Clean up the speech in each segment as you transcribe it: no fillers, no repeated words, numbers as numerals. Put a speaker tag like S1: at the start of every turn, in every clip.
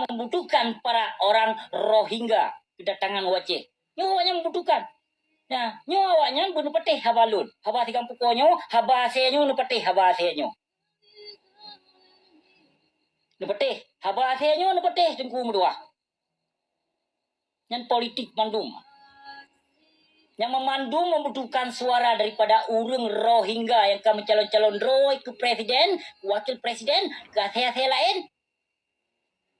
S1: membutuhkan para orang Rohingya kedatangan Aceh. Nyo awaknya membutuhkan. Nah, nyo awaknya bunuh petih habalun. Haba tigang pukonyo, haba asenyo nu petih haba asenyo. Nu petih, haba asenyo nu petih jengku medua. Yang politik mandum. Yang memandung membutuhkan suara daripada urang Rohingya yang akan calon-calon roy ke presiden, wakil presiden, ke asia-asia lain.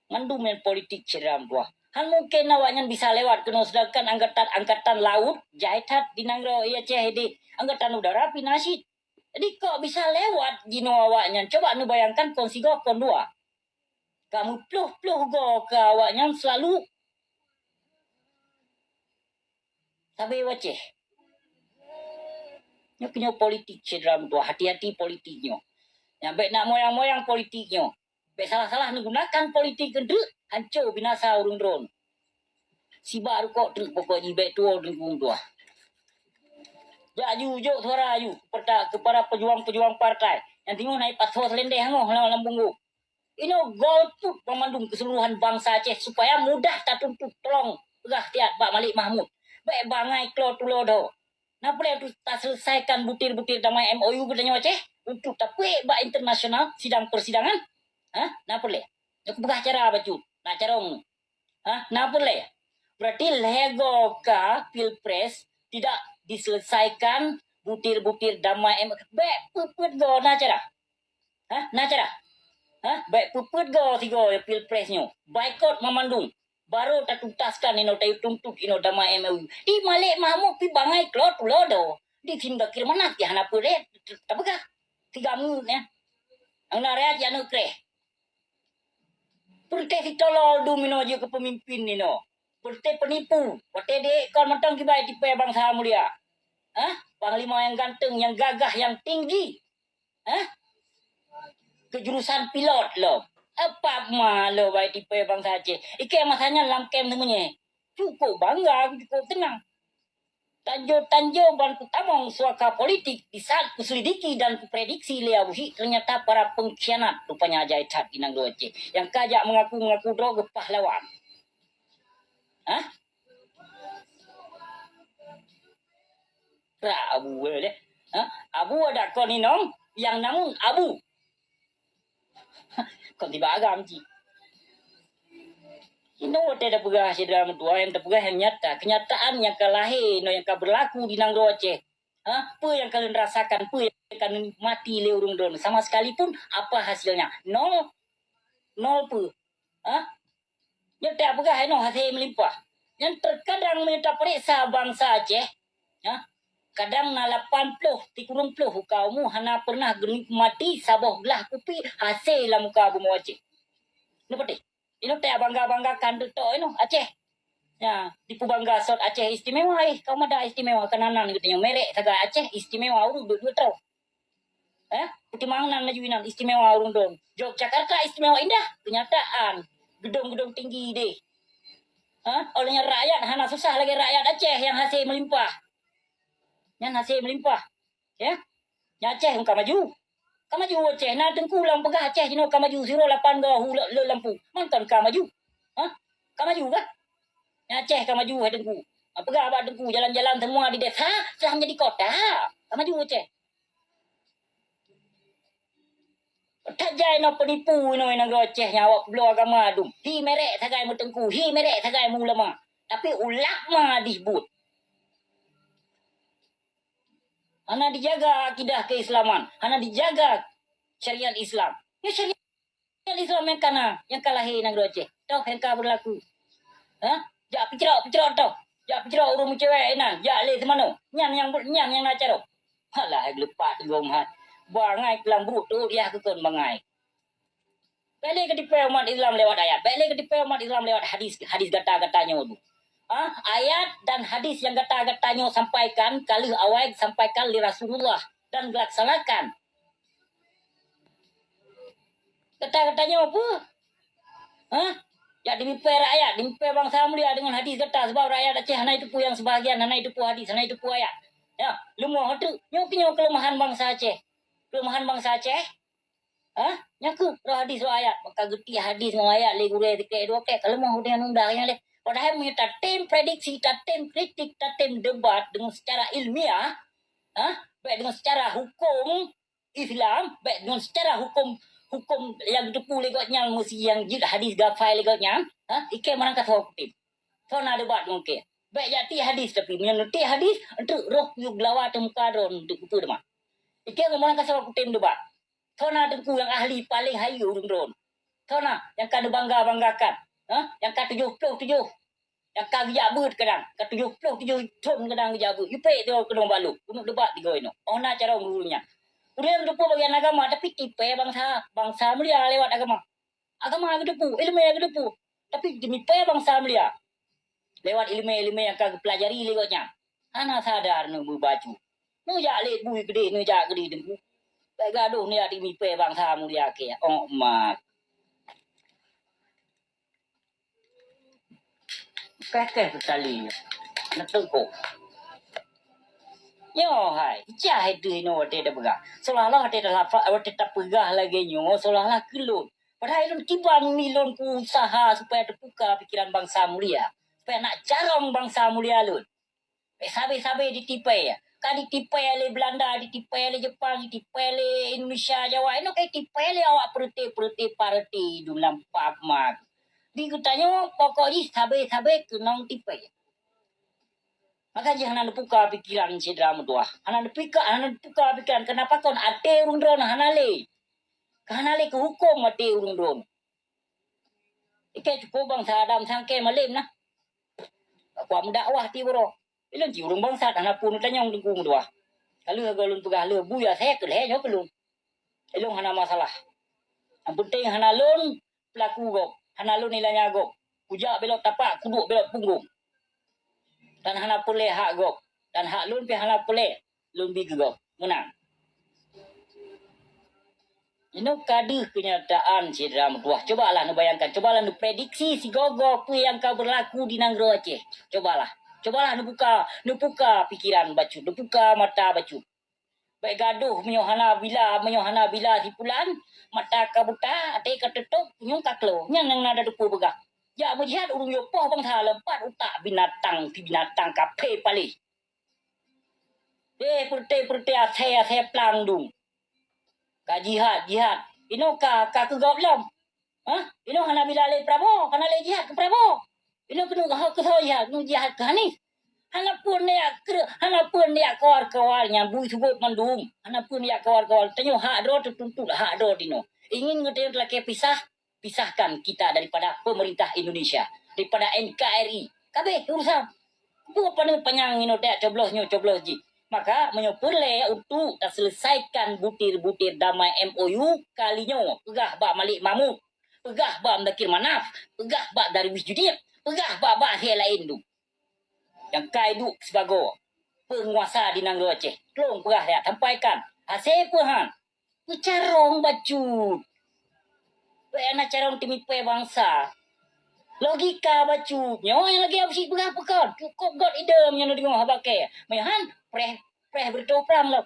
S1: Mandum yang politik ceram dua. Han mungkin awaknya bisa lewat kena sedangkan angkatan laut jahitat di nangro ia di angkatan udara pinasit. Jadi kok bisa lewat gino awaknya? Coba nu bayangkan konsigo kon dua. Kamu pluh go ke awaknya selalu sabe waceh. Nyo punya politik ceram dua, hati-hati politiknya. Yang baik nak moyang-moyang politiknya. Baik salah-salah menggunakan politik itu hancur binasa urung drone. Si baru kok tu pokoknya baik tua dengan tua. Jaju jok suara ayu kepada pejuang-pejuang partai yang tengok naik pasos lendeh ngoh lambung go. Ini golput memandung keseluruhan bangsa Aceh supaya mudah tak tuntut tolong pegah tiat Pak Malik Mahmud. Baik bangai klo tulodo. Napa dia tu tak selesaikan butir-butir damai MOU katanya Aceh untuk tapi bak internasional sidang persidangan? Hah? Napa le? Nak pegah cara baju. Nak carong. Hah? Napa le? Berarti lego ka pilpres tidak diselesaikan butir-butir damai baik puput go na cara. Hah? Na cara. Hah? Baik puput go tigo pilpresnya. Boykot memandung. Baru tak tuntaskan ino tayu tuntut ino damai MOU. Di Malik Mahmud pi bangai klot lodo. Di tindak kir mana ti hana pure. Tapakah? 3 menit ya. Ang nariat ya no kre. Purte kitolol du mino je ke pemimpin nino. Purte penipu. Purte dek kon mentang kibai tipe bangsa mulia. Hah? Panglima yang ganteng, yang gagah, yang tinggi. Hah? Kejurusan pilot lo. Apa malu baik tipe bangsa Aceh. Ike masanya dalam kem temunya. Cukup bangga, cukup tenang. Tanjo ban kutamong suaka politik di saat kuselidiki dan kuprediksi liabuhi ternyata para pengkhianat rupanya jahitat di Nangro Aceh yang kajak mengaku droga pahlawan. Hah? Abu deh. Hah? Abu ada koninong yang namun abu. Kau tiba agam ji. Ino ada pegah si dalam dua yang terpegah yang nyata. Kenyataan yang kalahi, yang berlaku di Nangro Aceh. Apa yang kalian rasakan, apa yang kalian mati le urung don. Sama sekalipun apa hasilnya? Nol pun. Yang tak pegah ino hasil melimpah. Yang terkadang minta periksa bangsa Aceh. Kadang na 80 tikurung puluh kaumu hana pernah mati saboh belah kupi hasil lah muka bumu Aceh. Ini putih. Ini tak bangga-banggakan tu ino Aceh. Ya, tipu bangga sot Aceh istimewa kau ada istimewa kenanan katanya merek saga Aceh istimewa urung dua tau. Putih mangan najuinan istimewa urung dong. Yogyakarta istimewa indah, kenyataan gedung-gedung tinggi deh. Olehnya rakyat hana susah lagi rakyat Aceh yang hasil melimpah. Yang hasil melimpah. Ya. Yang Aceh engkau maju. Kau maju Aceh. Nah tengkulang pegah Aceh. Jino kau maju. 08 gahu le lampu. Mantan kau maju. Kau maju kan? Yang Aceh kau maju. Tengku. Pegah abad tengku. Jalan-jalan semua di desa. Telah menjadi kota. Kau maju Aceh. Tak jai no penipu no yang Aceh. Yang awak perlu agama adum. Hi merek sagai mu tengku. Hi merek sagai mu ulama. Tapi ulama disebut. Hana dijaga akidah keislaman. Hana dijaga syariat Islam. Ya syariat Islam yang kana. Yang kalahi Nangro Aceh. Tahu yang kah berlaku. Jak picerok tau. Jak picerok urung cewek enan. Jak le semana. Nyan yang nak carok. Halah lepat gomhat. Bangai kelambu tu dia kekon bangai. Balik ke dipe umat Islam lewat ayat. Balik ke dipe umat Islam lewat hadis gata-gatanya tu. Ayat dan hadis yang gata-gatanya sampaikan kali awal sampaikan li Rasulullah dan dilaksanakan. Gata-gatanya apa? Ya dimimpi rakyat, dimimpi bangsa mulia dengan hadis gata sebab rakyat Aceh hana itu pu yang sebahagian, hana itu pu hadis, hana itu pu ayat. Ya, lemah tu. Nyo kelemahan bangsa Aceh. Kelemahan bangsa Aceh Yang ke roh hadis roh ayat. Maka geti hadis roh ayat le gure tiket dua ke kalau mau dengan undang yang le. Padahal punya tatem prediksi, tatem kritik, tatem debat dengan secara ilmiah, baik dengan secara hukum Islam, baik dengan secara hukum yang tepu legotnya mesti yang jid hadis gafai legotnya, ikan merangkat hukum. So nak debat mungkin. Baik jati hadis tapi menyentuh hadis untuk roh yuk lawa temuka don untuk itu demam. Ikan merangkat hukum debat. Tona tengku yang ahli paling hayu ron. Tona yang kada banggakan. Yang ka 77. Yang ka jabut kadang. Ka 77 ton kadang jabut. Ipe tu kedong balu. Untuk debat tiga ini. Ona cara gurunya. Kemudian depu bagian agama tapi tipe bangsa mulia lewat agama. Agama depu, ilmu yang depu. Tapi demi bangsa mulia. Lewat ilmu yang ka pelajari lewatnya. Ana sadar nu baju. Nu jak lek bui gede, nu jak gede depu. Baik gaduh ni adik mipe bangsa mulia ke. Oh mak. Kakek sekali. Nak tengkuk. Yo hai. Icah itu ino wate dah pegah. Seolah-olah wate dah lapar. Wate tak pegah lagi nyo. Seolah-olah kelun. Padahal ilun kibang milon ku usaha supaya terbuka pikiran bangsa mulia. Supaya nak carong bangsa mulia lun. Sabe-sabe ditipai ya. Kan ditipai oleh Belanda, ditipai oleh Jepang, ditipai oleh Indonesia, Jawa. Ini kayak ditipai oleh awak parti dalam pamak. Di kutanya pokoknya sabe-sabe kenang tipai. Maka jangan buka pikiran si drama tua. Hanan buka pikiran. Kenapa kau ate urung drone hanale? Hanale ke hukum ate urung drone. Ikai cukup bangsa Adam sangke malim nah. Aku mendakwah ti bro. Ilun ji urung bangsa anak pun tanya ung dingkung dua. Kalau galun pegah le buya saya ke le nyo pelun. Ilung hana masalah. Yang penting hana lun pelaku gok. Hana lun nilainya gok. Kujak belok tapak, kuduk belok punggung. Dan hana pulih hak gok. Dan hak lun pi hana pulih. Lun bi gok. Menang. Ini kaduh kenyataan si dalam tuah. Cobalah nu bayangkan. Cobalah nu prediksi si gogok tu yang kau berlaku di Nanggro Aceh. Cobalah nu buka pikiran bacu, nu buka mata bacu. Baik gaduh menyohana bila si pulan, mata kabuta, ate ketutup, nyung kaklo, nyang nada dupu begah. Ya melihat urung yopoh bangsa lempat utak binatang kape pali. Perte ase plang dung. Ka jihad. Ino ka kegop lom. Ino hana bila le Prabowo, hana le jihad ke Prabowo. Ino kena hak ke saya, nu jihad ke Hanis. Hana pun dia kawar-kawarnya bui sebut mandung. Hana pun dia kawar-kawar. Tanya hak do tertuntut hak do dino. Ingin ngetir laki pisahkan kita daripada pemerintah Indonesia, daripada NKRI. Kabeh urusan. Buat panjang ino tak coblos ji. Maka menyopurle untuk tak selesaikan butir-butir damai MOU kalinya. Pegah bak Malik Mahmud. Pegah bak Mendakir Manaf. Pegah bak Darwis Judin. Pegah bak yang lain tu. Yang kaiduk sebagai penguasa di Nanggro Aceh. Tolong pegah ya, sampaikan. Hasil pehan. Carong bacut. Anak carong timipai bangsa. Logika bacut. Nyo yang lagi apa sih pegah pekan. Cukup god idem yang dengar habake. Mayahan preh bertopram lo.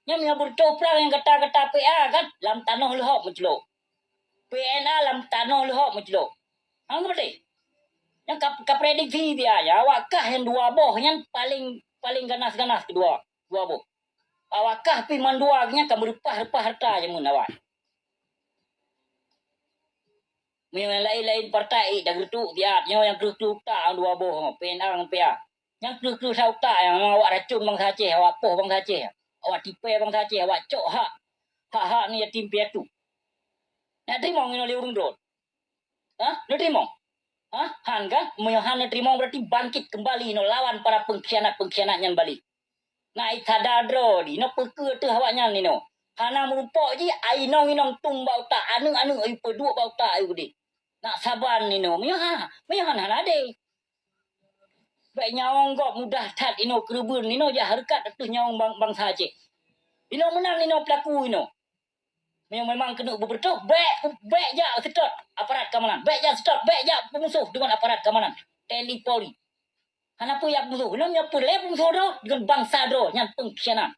S1: Yang bertopram yang kata-kata PA kan. Lam tanah lehok mencelok. PNA lam tanah lehok mencelok. Hang berarti? Yang prediksi dia ya, awakkah yang dua boh yang paling ganas kedua boh. Awakkah pi manduagnya kan berupah-upah harta yang munawat. Yang lain partai dah gertuk dia, yang gertuk tak dua boh, PNA dengan PA. Yang gertuk tak yang awak racun bangsa Aceh, awak poh bangsa Aceh. Awak tipe bangsa Aceh, awak cok hak ni yatim piatu. Nak terima ngino le urung drone. Nak terima? Han kan? Han terima berarti bangkit kembali no lawan para pengkhianat yang balik. Nah itadadro di no peke tu awaknya ni no. Hana merupok je ainong tung bau tak anu ai peduk bau tak ai gede. Nak saban ni no. Meyahan ade. Baik nyawang gok mudah tat ino kerebun ino je harkat tu nyawang bangsa Aceh. Ino menang ino pelaku ino. Memang kena berbetul. Baik je sedot aparat keamanan. Baik je sedot. Baik je pemusuh dengan aparat keamanan. TNI Polri. Kenapa yang pemusuh? Kenapa yang pemusuh dengan bangsa do yang pengkhianat.